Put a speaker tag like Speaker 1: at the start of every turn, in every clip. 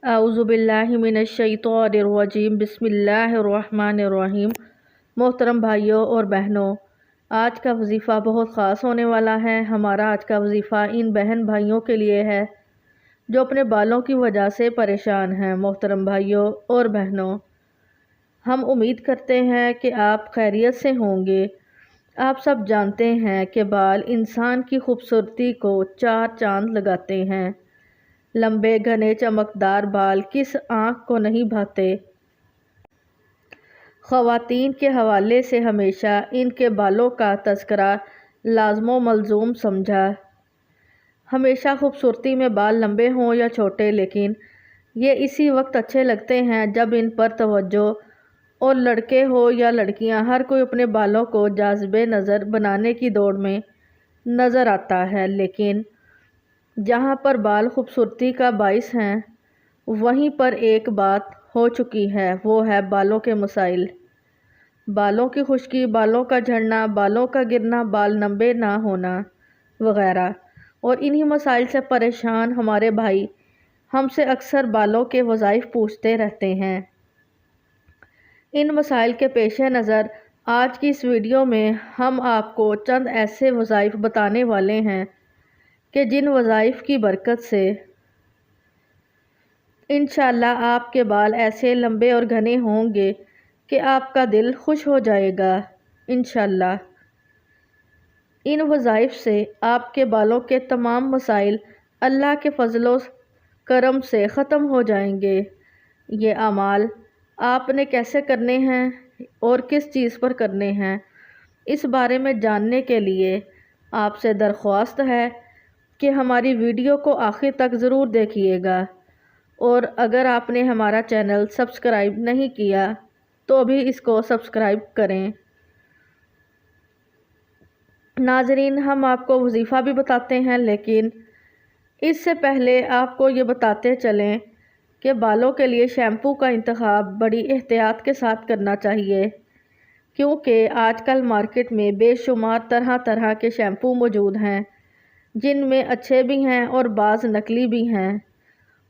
Speaker 1: اعوذ باللہ من الشیطان الرجیم بسم اللہ الرحمن الرحیم۔ محترم بھائیوں اور بہنوں، آج کا وظیفہ بہت خاص ہونے والا ہے۔ ہمارا آج کا وظیفہ ان بہن بھائیوں کے لیے ہے جو اپنے بالوں کی وجہ سے پریشان ہیں۔ محترم بھائیوں اور بہنوں، ہم امید کرتے ہیں کہ آپ خیریت سے ہوں گے۔ آپ سب جانتے ہیں کہ بال انسان کی خوبصورتی کو چار چاند لگاتے ہیں۔ لمبے گھنے چمکدار بال کس آنکھ کو نہیں بھاتے۔ خواتین کے حوالے سے ہمیشہ ان کے بالوں کا تذکرہ لازم و ملزوم سمجھا۔ ہمیشہ خوبصورتی میں بال لمبے ہوں یا چھوٹے، لیکن یہ اسی وقت اچھے لگتے ہیں جب ان پر توجہ، اور لڑکے ہو یا لڑکیاں، ہر کوئی اپنے بالوں کو جاذب نظر بنانے کی دوڑ میں نظر آتا ہے۔ لیکن جہاں پر بال خوبصورتی کا باعث ہیں، وہیں پر ایک بات ہو چکی ہے، وہ ہے بالوں کے مسائل۔ بالوں کی خشکی، بالوں کا جھڑنا، بالوں کا گرنا، بال لمبے نہ ہونا وغیرہ۔ اور انہی مسائل سے پریشان ہمارے بھائی ہم سے اکثر بالوں کے وظائف پوچھتے رہتے ہیں۔ ان مسائل کے پیش نظر آج کی اس ویڈیو میں ہم آپ کو چند ایسے وظائف بتانے والے ہیں کہ جن وظائف کی برکت سے انشاءاللہ آپ کے بال ایسے لمبے اور گھنے ہوں گے کہ آپ کا دل خوش ہو جائے گا انشاءاللہ۔ ان وظائف سے آپ کے بالوں کے تمام مسائل اللہ کے فضل و کرم سے ختم ہو جائیں گے۔ یہ اعمال آپ نے کیسے کرنے ہیں اور کس چیز پر کرنے ہیں، اس بارے میں جاننے کے لیے آپ سے درخواست ہے کہ ہماری ویڈیو کو آخر تک ضرور دیکھیے گا، اور اگر آپ نے ہمارا چینل سبسکرائب نہیں کیا تو ابھی اس کو سبسکرائب کریں۔ ناظرین، ہم آپ کو وظیفہ بھی بتاتے ہیں، لیکن اس سے پہلے آپ کو یہ بتاتے چلیں کہ بالوں کے لیے شیمپو کا انتخاب بڑی احتیاط کے ساتھ کرنا چاہیے، کیونکہ آج کل مارکیٹ میں بے شمار طرح طرح کے شیمپو موجود ہیں، جن میں اچھے بھی ہیں اور بعض نقلی بھی ہیں۔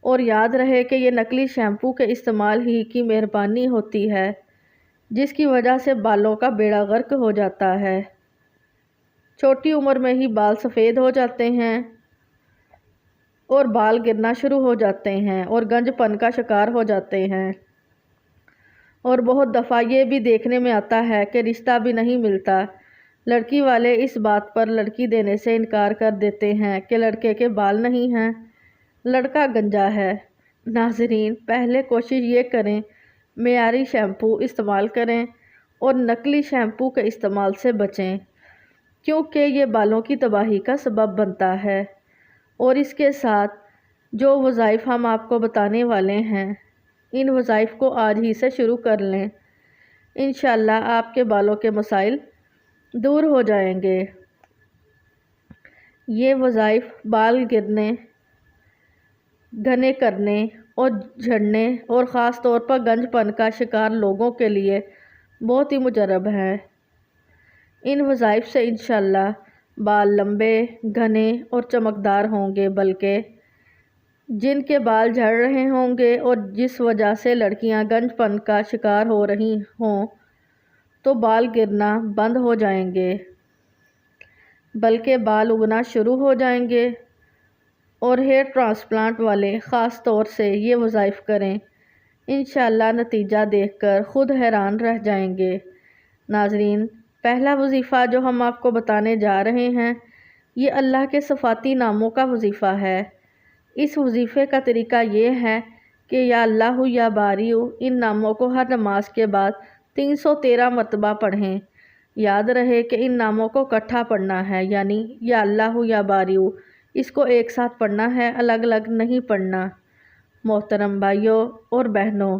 Speaker 1: اور یاد رہے کہ یہ نقلی شیمپو کے استعمال ہی کی مہربانی ہوتی ہے، جس کی وجہ سے بالوں کا بیڑا غرق ہو جاتا ہے۔ چھوٹی عمر میں ہی بال سفید ہو جاتے ہیں اور بال گرنا شروع ہو جاتے ہیں اور گنج پن کا شکار ہو جاتے ہیں۔ اور بہت دفعہ یہ بھی دیکھنے میں آتا ہے کہ رشتہ بھی نہیں ملتا۔ لڑکی والے اس بات پر لڑکی دینے سے انکار کر دیتے ہیں کہ لڑکے کے بال نہیں ہیں، لڑکا گنجا ہے۔ ناظرین، پہلے کوشش یہ کریں معیاری شیمپو استعمال کریں اور نقلی شیمپو کے استعمال سے بچیں، کیونکہ یہ بالوں کی تباہی کا سبب بنتا ہے۔ اور اس کے ساتھ جو وظائف ہم آپ کو بتانے والے ہیں، ان وظائف کو آج ہی سے شروع کر لیں، انشاءاللہ آپ کے بالوں کے مسائل دور ہو جائیں گے۔ یہ وظائف بال گرنے، گھنے کرنے اور جھڑنے اور خاص طور پر گنج پن کا شکار لوگوں کے لیے بہت ہی مجرب ہیں۔ ان وظائف سے انشاءاللہ بال لمبے، گھنے اور چمکدار ہوں گے، بلکہ جن کے بال جھڑ رہے ہوں گے اور جس وجہ سے لڑکیاں گنج پن کا شکار ہو رہی ہوں تو بال گرنا بند ہو جائیں گے، بلکہ بال اگنا شروع ہو جائیں گے۔ اور ہیئر ٹرانسپلانٹ والے خاص طور سے یہ وظائف کریں، انشاءاللہ نتیجہ دیکھ کر خود حیران رہ جائیں گے۔ ناظرین، پہلا وظیفہ جو ہم آپ کو بتانے جا رہے ہیں، یہ اللہ کے صفاتی ناموں کا وظیفہ ہے۔ اس وظیفے کا طریقہ یہ ہے کہ یا اللہ یا باریو ان ناموں کو ہر نماز کے بعد 313 مرتبہ پڑھیں۔ یاد رہے کہ ان ناموں کو اکٹھا پڑھنا ہے، یعنی یا اللہ یا باریو، اس کو ایک ساتھ پڑھنا ہے، الگ الگ نہیں پڑھنا۔ محترم بھائیوں اور بہنوں،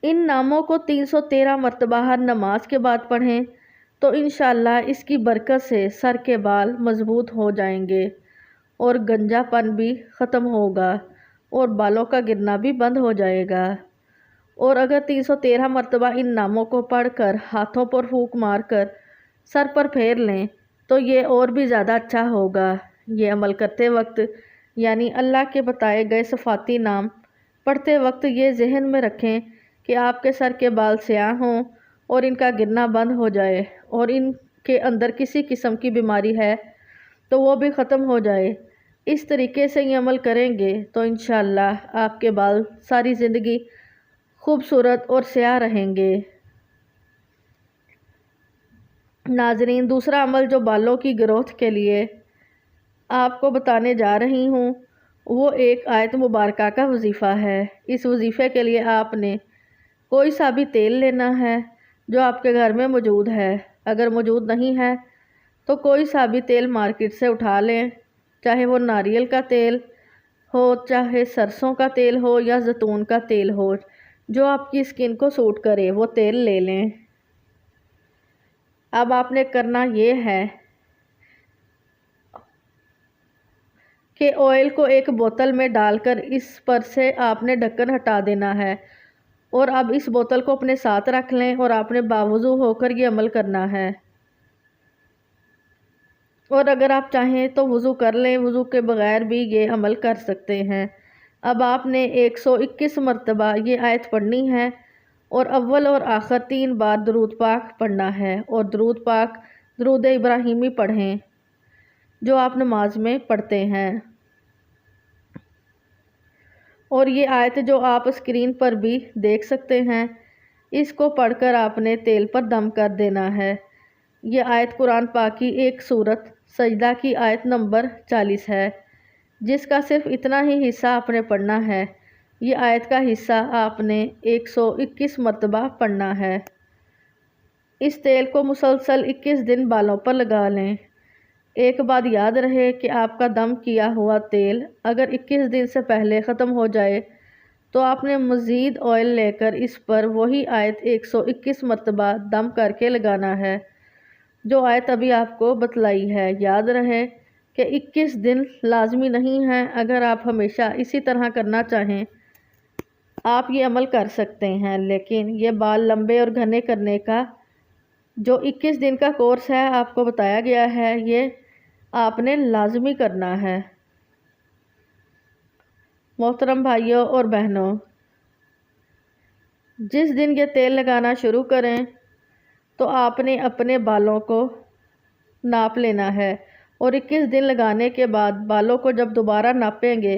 Speaker 1: ان ناموں کو 313 مرتبہ ہر نماز کے بعد پڑھیں تو انشاءاللہ اس کی برکت سے سر کے بال مضبوط ہو جائیں گے اور گنجا پن بھی ختم ہوگا اور بالوں کا گرنا بھی بند ہو جائے گا۔ اور اگر 313 مرتبہ ان ناموں کو پڑھ کر ہاتھوں پر پھونک مار کر سر پر پھیر لیں تو یہ اور بھی زیادہ اچھا ہوگا۔ یہ عمل کرتے وقت یعنی اللہ کے بتائے گئے صفاتی نام پڑھتے وقت یہ ذہن میں رکھیں کہ آپ کے سر کے بال سیاہ ہوں اور ان کا گرنا بند ہو جائے، اور ان کے اندر کسی قسم کی بیماری ہے تو وہ بھی ختم ہو جائے۔ اس طریقے سے یہ عمل کریں گے تو انشاءاللہ آپ کے بال ساری زندگی خوبصورت اور سیاہ رہیں گے۔ ناظرین، دوسرا عمل جو بالوں کی گروتھ کے لیے آپ کو بتانے جا رہی ہوں وہ ایک آیت مبارکہ کا وظیفہ ہے۔ اس وظیفے کے لیے آپ نے کوئی سا بھی تیل لینا ہے جو آپ کے گھر میں موجود ہے۔ اگر موجود نہیں ہے تو کوئی سا بھی تیل مارکیٹ سے اٹھا لیں، چاہے وہ ناریل کا تیل ہو، چاہے سرسوں کا تیل ہو یا زیتون کا تیل ہو، جو آپ کی اسکن کو سوٹ کرے وہ تیل لے لیں۔ اب آپ نے کرنا یہ ہے کہ آئل کو ایک بوتل میں ڈال کر اس پر سے آپ نے ڈھکن ہٹا دینا ہے، اور اب اس بوتل کو اپنے ساتھ رکھ لیں اور آپ نے باوضو ہو کر یہ عمل کرنا ہے۔ اور اگر آپ چاہیں تو وضو کر لیں، وضو کے بغیر بھی یہ عمل کر سکتے ہیں۔ اب آپ نے 121 مرتبہ یہ آیت پڑھنی ہے اور اول اور آخر 3 بار درود پاک پڑھنا ہے، اور درود پاک درود ابراہیمی پڑھیں جو آپ نماز میں پڑھتے ہیں۔ اور یہ آیت جو آپ اسکرین پر بھی دیکھ سکتے ہیں، اس کو پڑھ کر آپ نے تیل پر دم کر دینا ہے۔ یہ آیت قرآن پاک کی ایک سورت سجدہ کی آیت نمبر 40 ہے، جس کا صرف اتنا ہی حصہ آپ نے پڑھنا ہے۔ یہ آیت کا حصہ آپ نے 121 مرتبہ پڑھنا ہے۔ اس تیل کو مسلسل 21 دن بالوں پر لگا لیں۔ ایک بات یاد رہے کہ آپ کا دم کیا ہوا تیل اگر 21 دن سے پہلے ختم ہو جائے تو آپ نے مزید آئل لے کر اس پر وہی آیت 121 مرتبہ دم کر کے لگانا ہے جو آیت ابھی آپ کو بتلائی ہے۔ یاد رہے کہ 21 دن لازمی نہیں ہے، اگر آپ ہمیشہ اسی طرح کرنا چاہیں آپ یہ عمل کر سکتے ہیں، لیکن یہ بال لمبے اور گھنے کرنے کا جو 21 دن کا کورس ہے آپ کو بتایا گیا ہے، یہ آپ نے لازمی کرنا ہے۔ محترم بھائیوں اور بہنوں، جس دن یہ تیل لگانا شروع کریں تو آپ نے اپنے بالوں کو ناپ لینا ہے، اور 21 دن لگانے کے بعد بالوں کو جب دوبارہ ناپیں گے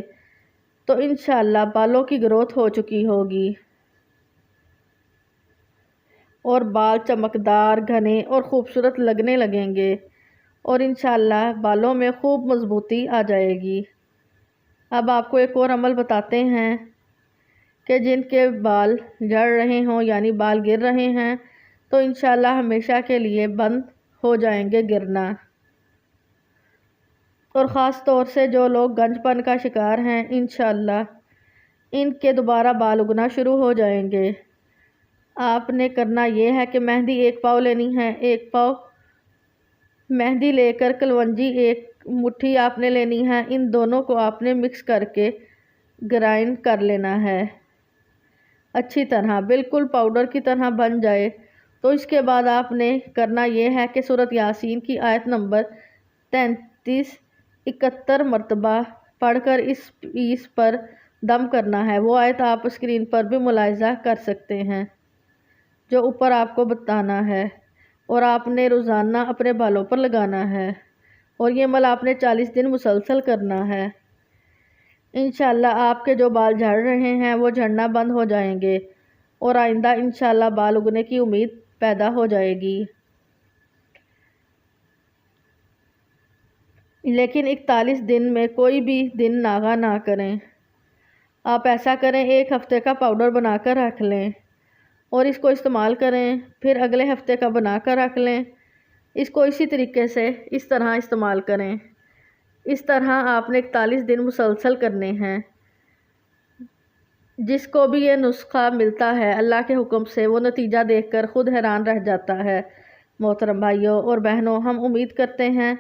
Speaker 1: تو انشاءاللہ بالوں کی گروتھ ہو چکی ہوگی اور بال چمکدار، گھنے اور خوبصورت لگنے لگیں گے، اور انشاءاللہ بالوں میں خوب مضبوطی آ جائے گی۔ اب آپ کو ایک اور عمل بتاتے ہیں کہ جن کے بال جھڑ رہے ہوں یعنی بال گر رہے ہیں تو انشاءاللہ ہمیشہ کے لیے بند ہو جائیں گے گرنا، اور خاص طور سے جو لوگ گنج پن کا شکار ہیں انشاءاللہ ان کے دوبارہ بال اگنا شروع ہو جائیں گے۔ آپ نے کرنا یہ ہے کہ مہندی 1 پاؤ لینی ہے، 1 پاؤ مہندی لے کر کلونجی 1 مٹھی آپ نے لینی ہے، ان دونوں کو آپ نے مکس کر کے گرائنڈ کر لینا ہے اچھی طرح، بالکل پاؤڈر کی طرح بن جائے۔ تو اس کے بعد آپ نے کرنا یہ ہے کہ سورۃ یاسین کی آیت نمبر 33 71 مرتبہ پڑھ کر اس پیس پر دم کرنا ہے۔ وہ آیت آپ اسکرین پر بھی ملاحظہ کر سکتے ہیں جو اوپر آپ کو بتانا ہے، اور آپ نے روزانہ اپنے بالوں پر لگانا ہے، اور یہ عمل آپ نے 40 دن مسلسل کرنا ہے۔ انشاءاللہ آپ کے جو بال جھڑ رہے ہیں وہ جھڑنا بند ہو جائیں گے، اور آئندہ انشاءاللہ بال اگنے کی امید پیدا ہو جائے گی۔ لیکن 41 دن میں کوئی بھی دن ناغہ نہ کریں۔ آپ ایسا کریں، 1 ہفتے کا پاؤڈر بنا کر رکھ لیں اور اس کو استعمال کریں، پھر اگلے ہفتے کا بنا کر رکھ لیں، اس کو اسی طریقے سے اس طرح استعمال کریں۔ اس طرح آپ نے 41 دن مسلسل کرنے ہیں۔ جس کو بھی یہ نسخہ ملتا ہے اللہ کے حکم سے وہ نتیجہ دیکھ کر خود حیران رہ جاتا ہے۔ محترم بھائیوں اور بہنوں، ہم امید کرتے ہیں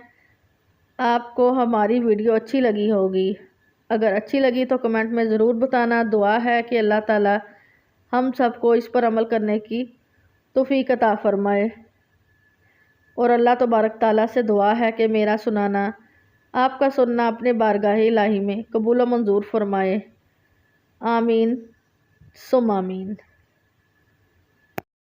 Speaker 1: آپ کو ہماری ویڈیو اچھی لگی ہوگی۔ اگر اچھی لگی تو کمنٹ میں ضرور بتانا۔ دعا ہے کہ اللہ تعالی ہم سب کو اس پر عمل کرنے کی توفیق عطا فرمائے، اور اللہ تبارک تعالیٰ سے دعا ہے کہ میرا سنانا، آپ کا سننا اپنے بارگاہ الہی میں قبول و منظور فرمائے۔ آمین ثم آمین۔